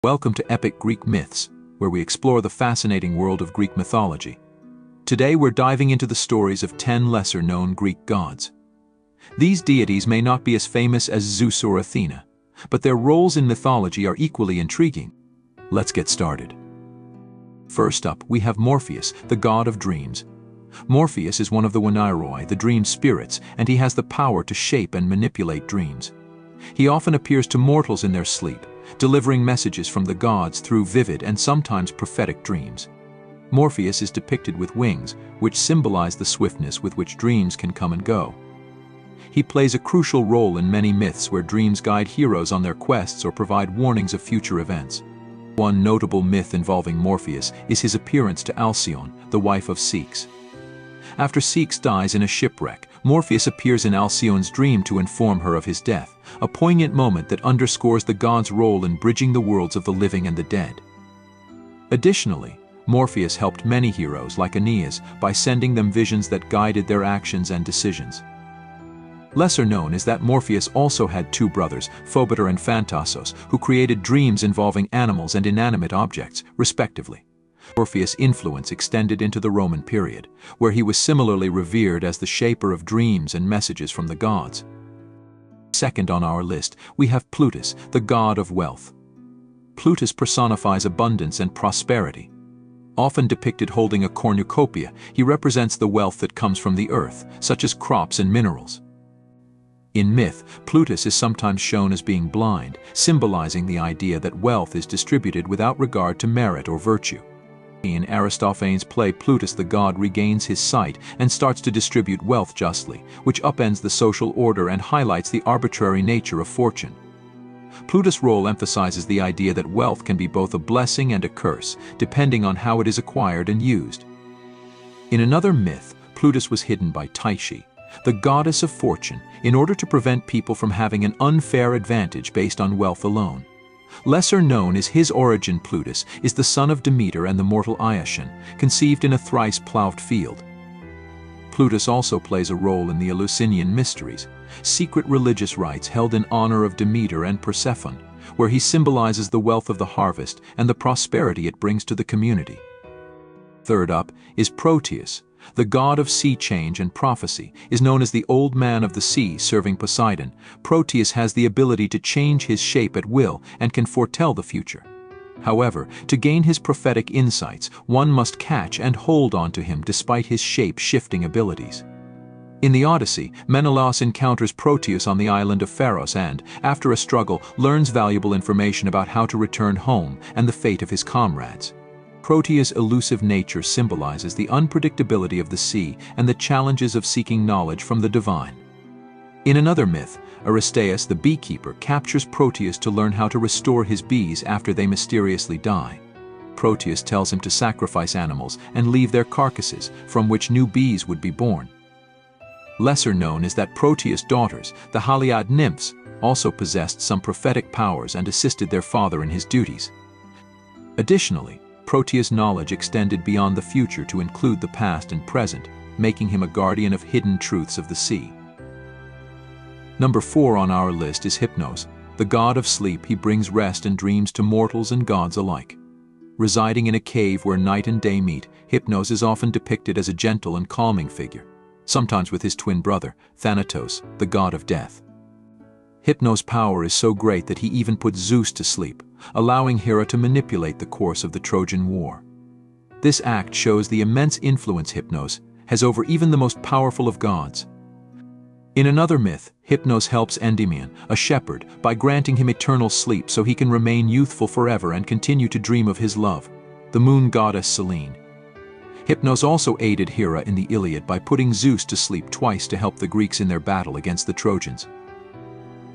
Welcome to Epic Greek Myths, where we explore the fascinating world of Greek mythology. Today we're diving into the stories of 10 lesser-known Greek gods. These deities may not be as famous as Zeus or Athena, but their roles in mythology are equally intriguing. Let's get started. First up, we have Morpheus, the god of dreams. Morpheus is one of the Oneiroi, the dream spirits, and he has the power to shape and manipulate dreams. He often appears to mortals in their sleep, delivering messages from the gods through vivid and sometimes prophetic dreams. Morpheus is depicted with wings, which symbolize the swiftness with which dreams can come and go. He plays a crucial role in many myths where dreams guide heroes on their quests or provide warnings of future events. One notable myth involving Morpheus is his appearance to Alcyone, the wife of Ceyx. After Ceyx dies in a shipwreck, Morpheus appears in Alcyone's dream to inform her of his death, a poignant moment that underscores the god's role in bridging the worlds of the living and the dead. Additionally, Morpheus helped many heroes like Aeneas by sending them visions that guided their actions and decisions. Lesser known is that Morpheus also had two brothers, Phobos and Thanatos, who created dreams involving animals and inanimate objects, respectively. Morpheus' influence extended into the Roman period, where he was similarly revered as the shaper of dreams and messages from the gods. Second on our list, we have Plutus, the god of wealth. Plutus personifies abundance and prosperity. Often depicted holding a cornucopia, he represents the wealth that comes from the earth, such as crops and minerals. In myth, Plutus is sometimes shown as being blind, symbolizing the idea that wealth is distributed without regard to merit or virtue. In Aristophanes' play, Plutus the god regains his sight and starts to distribute wealth justly, which upends the social order and highlights the arbitrary nature of fortune. Plutus' role emphasizes the idea that wealth can be both a blessing and a curse, depending on how it is acquired and used. In another myth, Plutus was hidden by Tyche, the goddess of fortune, in order to prevent people from having an unfair advantage based on wealth alone. Lesser known is his origin. Plutus is the son of Demeter and the mortal Iasion, conceived in a thrice-ploughed field. Plutus also plays a role in the Eleusinian mysteries, secret religious rites held in honor of Demeter and Persephone, where he symbolizes the wealth of the harvest and the prosperity it brings to the community. Third up is Proteus, the god of sea change and prophecy, is known as the Old Man of the Sea, serving Poseidon. Proteus has the ability to change his shape at will and can foretell the future. However, to gain his prophetic insights, one must catch and hold on to him despite his shape-shifting abilities. In the Odyssey, Menelaus encounters Proteus on the island of Pharos and, after a struggle, learns valuable information about how to return home and the fate of his comrades. Proteus' elusive nature symbolizes the unpredictability of the sea and the challenges of seeking knowledge from the divine. In another myth, Aristaeus the beekeeper captures Proteus to learn how to restore his bees after they mysteriously die. Proteus tells him to sacrifice animals and leave their carcasses, from which new bees would be born. Lesser known is that Proteus' daughters, the Haliad nymphs, also possessed some prophetic powers and assisted their father in his duties. Additionally, Proteus' knowledge extended beyond the future to include the past and present, making him a guardian of hidden truths of the sea. Number 4 on our list is Hypnos, the god of sleep. He brings rest and dreams to mortals and gods alike. Residing in a cave where night and day meet, Hypnos is often depicted as a gentle and calming figure, sometimes with his twin brother, Thanatos, the god of death. Hypnos' power is so great that he even put Zeus to sleep, allowing Hera to manipulate the course of the Trojan War. This act shows the immense influence Hypnos has over even the most powerful of gods. In another myth, Hypnos helps Endymion, a shepherd, by granting him eternal sleep so he can remain youthful forever and continue to dream of his love, the moon goddess Selene. Hypnos also aided Hera in the Iliad by putting Zeus to sleep twice to help the Greeks in their battle against the Trojans.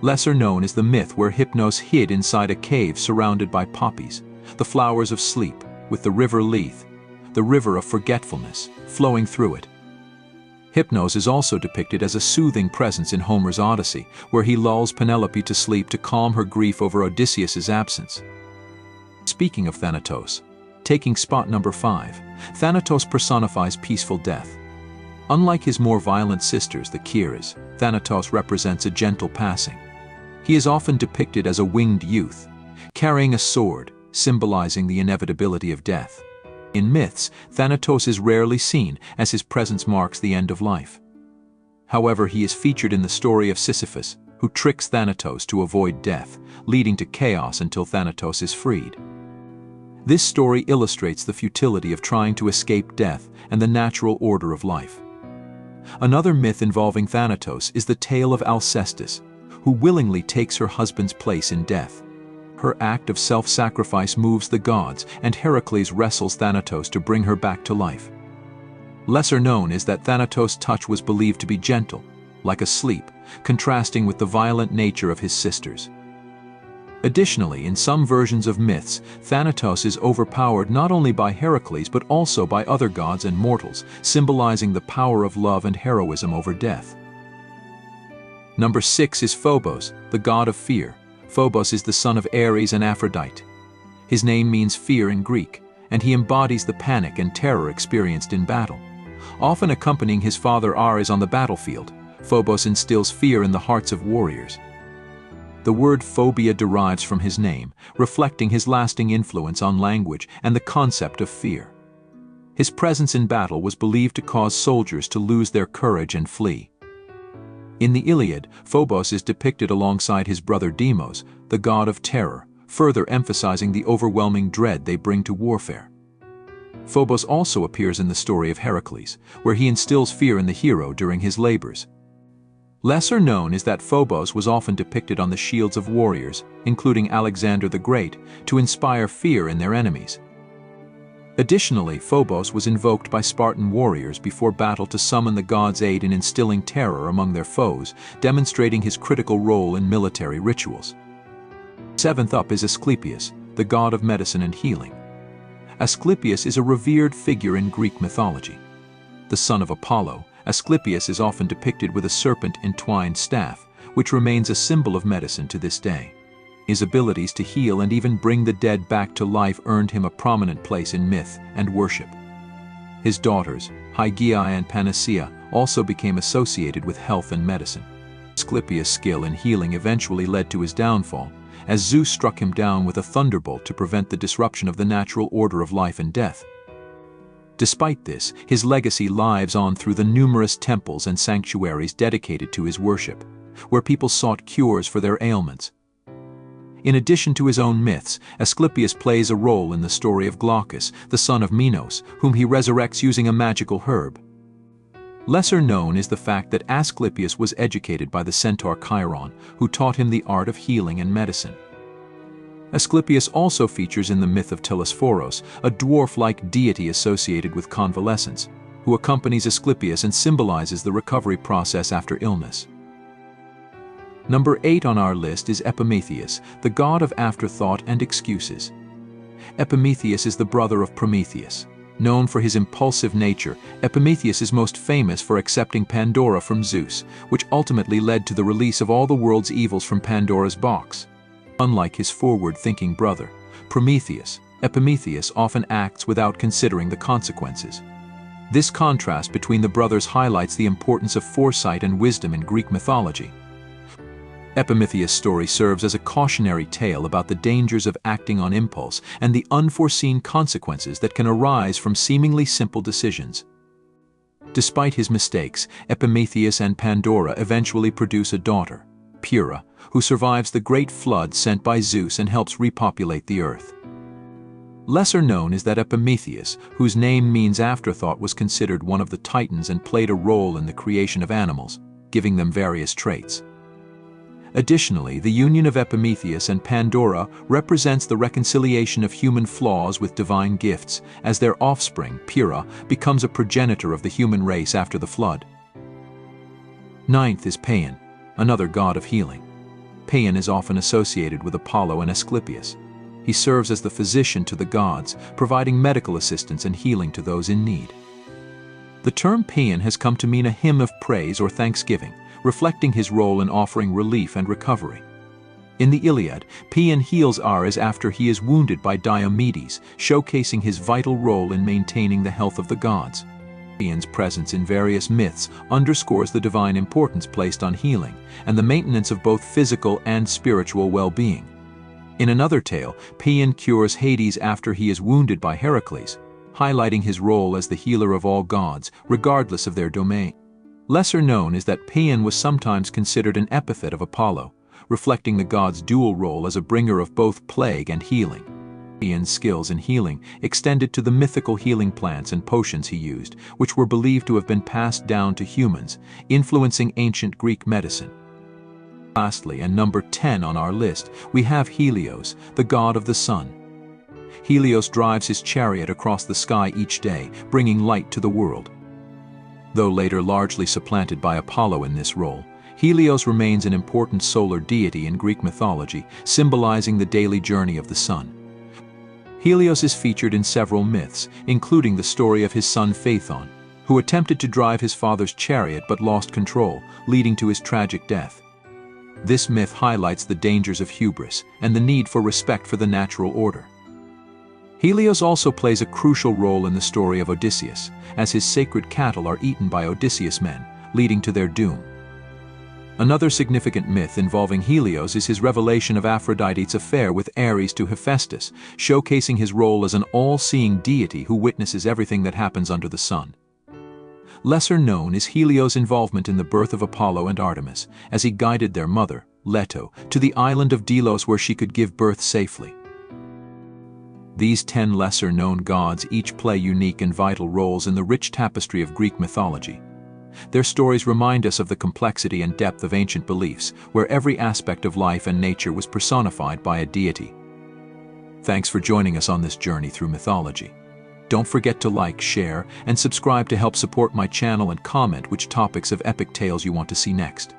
Lesser known is the myth where Hypnos hid inside a cave surrounded by poppies, the flowers of sleep, with the river Lethe, the river of forgetfulness, flowing through it. Hypnos is also depicted as a soothing presence in Homer's Odyssey, where he lulls Penelope to sleep to calm her grief over Odysseus' absence. Speaking of Thanatos, taking spot number 5, Thanatos personifies peaceful death. Unlike his more violent sisters, the Keres, Thanatos represents a gentle passing. He is often depicted as a winged youth, carrying a sword, symbolizing the inevitability of death. In myths, Thanatos is rarely seen, as his presence marks the end of life. However, he is featured in the story of Sisyphus, who tricks Thanatos to avoid death, leading to chaos until Thanatos is freed. This story illustrates the futility of trying to escape death and the natural order of life. Another myth involving Thanatos is the tale of Alcestis, who willingly takes her husband's place in death. Her act of self-sacrifice moves the gods, and Heracles wrestles Thanatos to bring her back to life. Lesser known is that Thanatos' touch was believed to be gentle, like a sleep, contrasting with the violent nature of his sisters. Additionally, in some versions of myths, Thanatos is overpowered not only by Heracles but also by other gods and mortals, symbolizing the power of love and heroism over death. Number 6 is Phobos, the god of fear. Phobos is the son of Ares and Aphrodite. His name means fear in Greek, and he embodies the panic and terror experienced in battle. Often accompanying his father Ares on the battlefield, Phobos instills fear in the hearts of warriors. The word phobia derives from his name, reflecting his lasting influence on language and the concept of fear. His presence in battle was believed to cause soldiers to lose their courage and flee. In the Iliad, Phobos is depicted alongside his brother Deimos, the god of terror, further emphasizing the overwhelming dread they bring to warfare. Phobos also appears in the story of Heracles, where he instills fear in the hero during his labors. Lesser known is that Phobos was often depicted on the shields of warriors, including Alexander the Great, to inspire fear in their enemies. Additionally, Phobos was invoked by Spartan warriors before battle to summon the god's aid in instilling terror among their foes, demonstrating his critical role in military rituals. Seventh up is Asclepius, the god of medicine and healing. Asclepius is a revered figure in Greek mythology. The son of Apollo, Asclepius is often depicted with a serpent-entwined staff, which remains a symbol of medicine to this day. His abilities to heal and even bring the dead back to life earned him a prominent place in myth and worship. His daughters, Hygeia and Panacea, also became associated with health and medicine. Asclepius' skill in healing eventually led to his downfall, as Zeus struck him down with a thunderbolt to prevent the disruption of the natural order of life and death. Despite this, his legacy lives on through the numerous temples and sanctuaries dedicated to his worship, where people sought cures for their ailments. In addition to his own myths, Asclepius plays a role in the story of Glaucus, the son of Minos, whom he resurrects using a magical herb. Lesser known is the fact that Asclepius was educated by the centaur Chiron, who taught him the art of healing and medicine. Asclepius also features in the myth of Telesphoros, a dwarf-like deity associated with convalescence, who accompanies Asclepius and symbolizes the recovery process after illness. Number 8 on our list is Epimetheus, the god of afterthought and excuses. Epimetheus is the brother of Prometheus. Known for his impulsive nature, Epimetheus is most famous for accepting Pandora from Zeus, which ultimately led to the release of all the world's evils from Pandora's box. Unlike his forward-thinking brother, Prometheus, Epimetheus often acts without considering the consequences. This contrast between the brothers highlights the importance of foresight and wisdom in Greek mythology. Epimetheus' story serves as a cautionary tale about the dangers of acting on impulse and the unforeseen consequences that can arise from seemingly simple decisions. Despite his mistakes, Epimetheus and Pandora eventually produce a daughter, Pyrrha, who survives the great flood sent by Zeus and helps repopulate the earth. Lesser known is that Epimetheus, whose name means afterthought, was considered one of the Titans and played a role in the creation of animals, giving them various traits. Additionally, the union of Epimetheus and Pandora represents the reconciliation of human flaws with divine gifts, as their offspring, Pyrrha, becomes a progenitor of the human race after the flood. Ninth is Paean, another god of healing. Paean is often associated with Apollo and Asclepius. He serves as the physician to the gods, providing medical assistance and healing to those in need. The term Paean has come to mean a hymn of praise or thanksgiving, reflecting his role in offering relief and recovery. In the Iliad, Paean heals Ares after he is wounded by Diomedes, showcasing his vital role in maintaining the health of the gods. Paean's presence in various myths underscores the divine importance placed on healing and the maintenance of both physical and spiritual well-being. In another tale, Paean cures Hades after he is wounded by Heracles, highlighting his role as the healer of all gods, regardless of their domain. Lesser known is that Paean was sometimes considered an epithet of Apollo, reflecting the god's dual role as a bringer of both plague and healing. Paean's skills in healing extended to the mythical healing plants and potions he used, which were believed to have been passed down to humans, influencing ancient Greek medicine. Lastly, and number 10 on our list, we have Helios, the god of the sun. Helios drives his chariot across the sky each day, bringing light to the world. Though later largely supplanted by Apollo in this role, Helios remains an important solar deity in Greek mythology, symbolizing the daily journey of the sun. Helios is featured in several myths, including the story of his son Phaethon, who attempted to drive his father's chariot but lost control, leading to his tragic death. This myth highlights the dangers of hubris and the need for respect for the natural order. Helios also plays a crucial role in the story of Odysseus, as his sacred cattle are eaten by Odysseus' men, leading to their doom. Another significant myth involving Helios is his revelation of Aphrodite's affair with Ares to Hephaestus, showcasing his role as an all-seeing deity who witnesses everything that happens under the sun. Lesser known is Helios' involvement in the birth of Apollo and Artemis, as he guided their mother, Leto, to the island of Delos where she could give birth safely. These 10 lesser-known gods each play unique and vital roles in the rich tapestry of Greek mythology. Their stories remind us of the complexity and depth of ancient beliefs, where every aspect of life and nature was personified by a deity. Thanks for joining us on this journey through mythology. Don't forget to like, share, and subscribe to help support my channel and comment which topics of epic tales you want to see next.